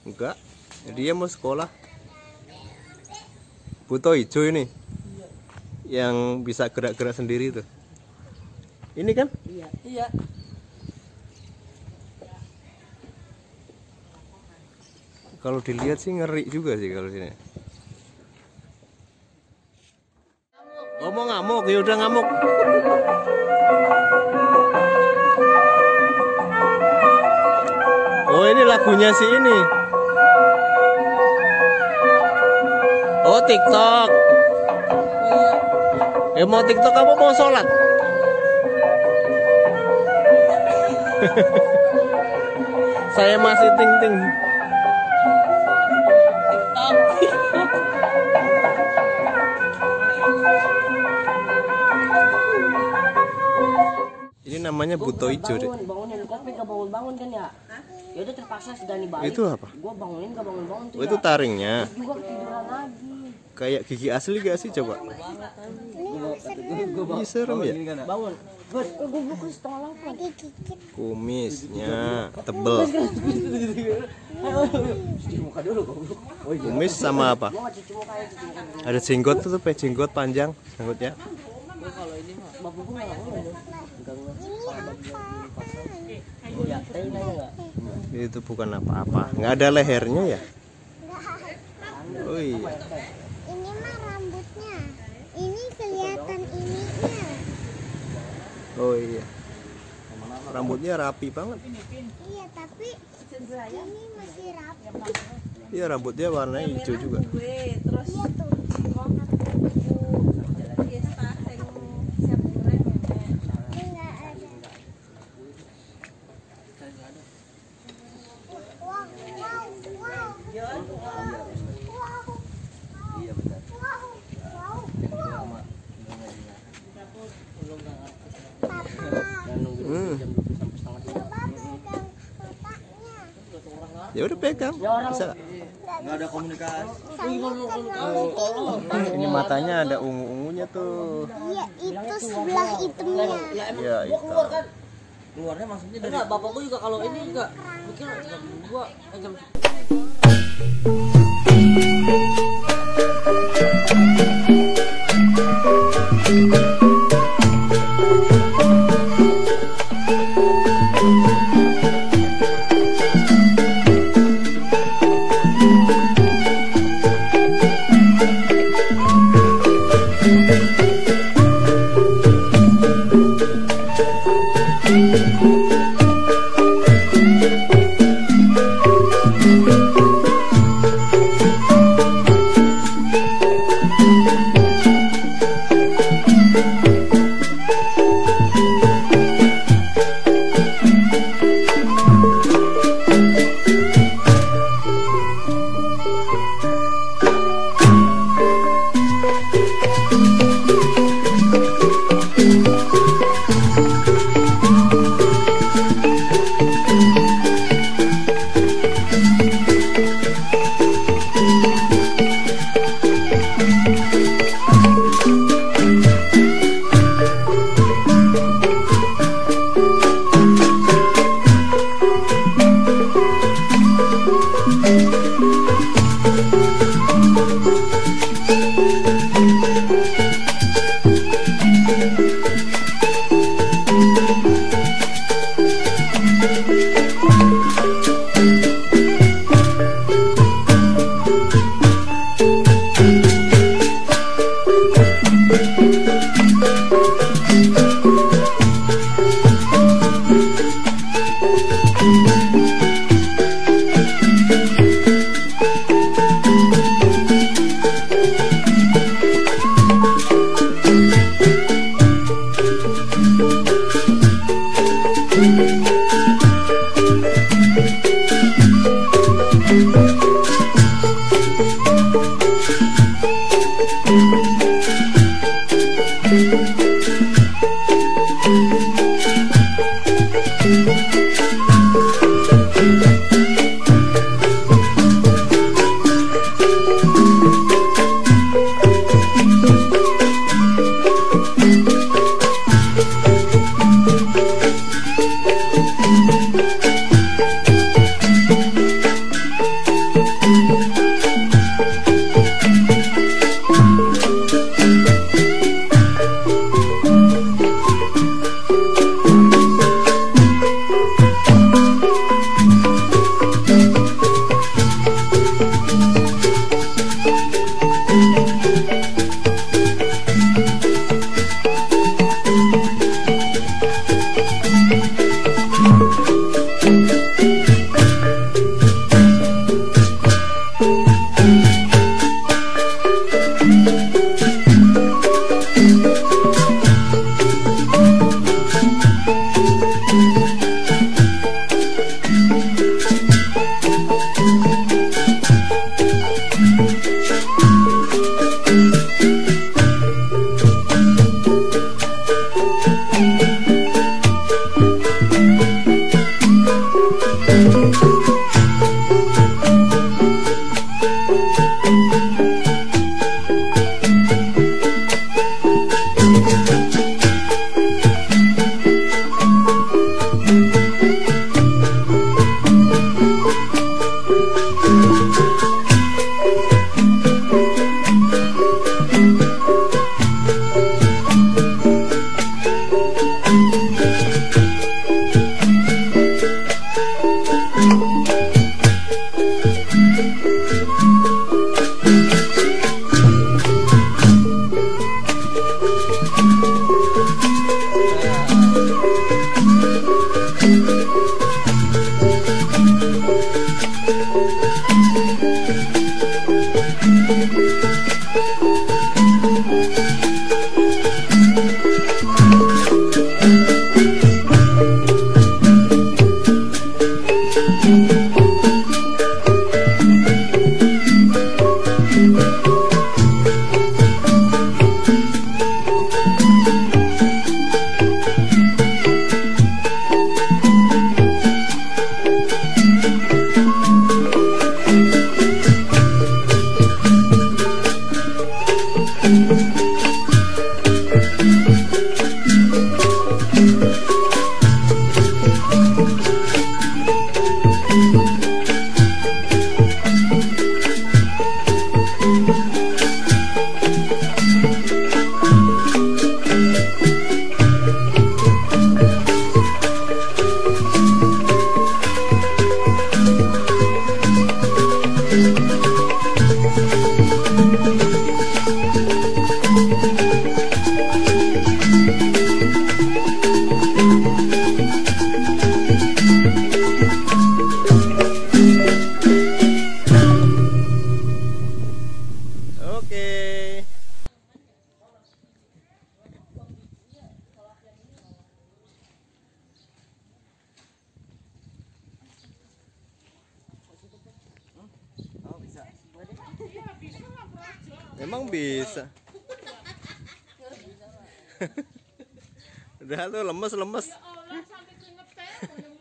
Enggak, dia mau sekolah. Buto hijau ini, yang bisa gerak-gerak sendiri tuh. Ini kan? Iya. Iya. Kalau dilihat sih ngeri juga sih kalau sini. Oh mau ngamuk, ya udah ngamuk. Oh ini lagunya si ini. Oh TikTok. Mau TikTok apa mau sholat? Saya masih ting-ting. Ini namanya buto hijau deh. Bangunin kok gak bangun kan ya? Ya udah terpaksa Dani balik. Itu apa? Gua bangunin gak bangun tuh. Oh, itu taringnya. Terus juga ketiduran lagi. Kayak gigi asli gak sih coba? Ini serem ya? Bangun. Gue buku setengah 8. Kumisnya tebel. Kumis sama apa? Ada jenggot tuh, jenggot panjang jenggotnya. Kalau ini mah bapak gua Itu bukan apa-apa, nggak ada lehernya ya? Oh iya. Ini mah rambutnya. Ini kelihatan ininya. Oh iya. Rambutnya rapi banget. Iya, tapi ini masih rapi. Iya, rambutnya warna hijau juga. Iya tuh. Ya udah pegang. Bisa. Nggak ada komunikasi. Ini matanya ada ungu-ungunya tuh. Iya, itu sebelah hitamnya. Iya, itu. Keluarnya maksudnya dari enggak, bapak gua juga kalau ini juga mikir gua jam Emang bisa. Udah tuh lemes. Allah sampai keringet saya.